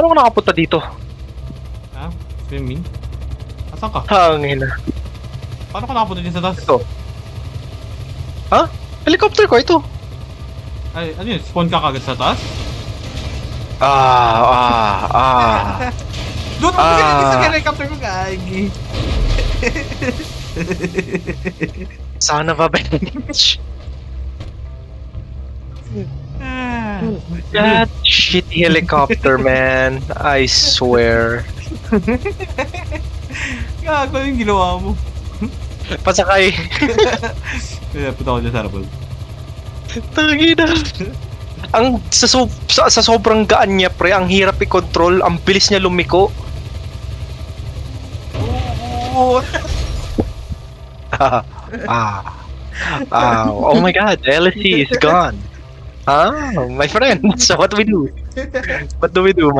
Paano ka nakapunta dito? Ha? Swimming? Asan ka? Hangin na. Paano ka nakapunta din sa taas? Ito. Ha? Helicopter ko ito. Ay, ano yun? Spawn ka kagad sa taas? Doon ako sa helicopter ko, gagi. Son of a bitch. That shitty helicopter, man. I swear. Gago yung ginawa mo. Pasakay. Kaya punta ko dyan sa harapan. Tangina. Ang sa sobrang gaan niya, pre, ang hirap i-control, ang bilis niya lumiko. Oo. Oh my god, LSC is gone. My friend. So what do we do? What do we do, my